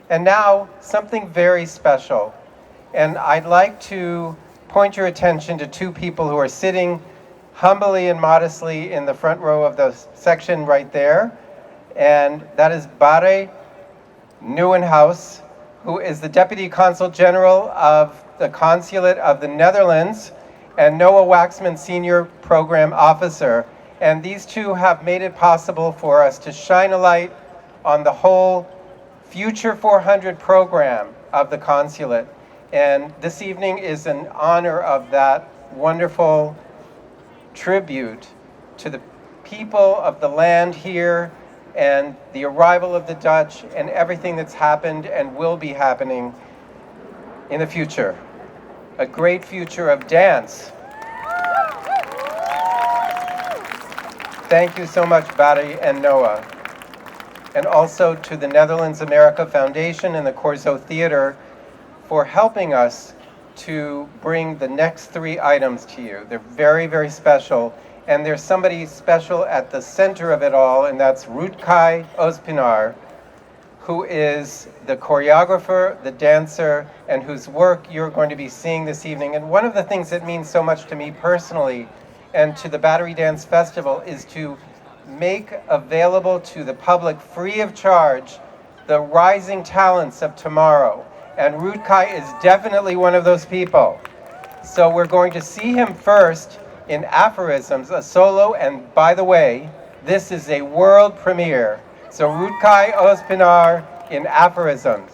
And now, something very special. And I'd like to point your attention to two people who are sitting humbly and modestly in the front row of the section right there. And that is Barre Nieuwenhuis, who is the Deputy Consul General of the Consulate of the Netherlands, and Noah Waxman, Senior Program Officer. And these two have made it possible for us to shine a light on the whole Future 400 program of the consulate. And this evening is in honor of that wonderful tribute to the people of the land here and the arrival of the Dutch and everything that's happened and will be happening in the future. A great future of dance. Thank you so much, Barry and Noah. And also to the Netherlands-America Foundation and the Korzo Theater for helping us to bring the next three items to you. They're very, very special. And there's somebody special at the center of it all, and that's Rutkay Özpinar, who is the choreographer, the dancer, and whose work you're going to be seeing this evening. And one of the things that means so much to me personally and to the Battery Dance Festival is to make available to the public free of charge the rising talents of tomorrow. And Rutkay is definitely one of those people. So we're going to see him first in Aphorisms, a solo, and by the way, this is a world premiere. So Rutkay Özpinar in Aphorisms.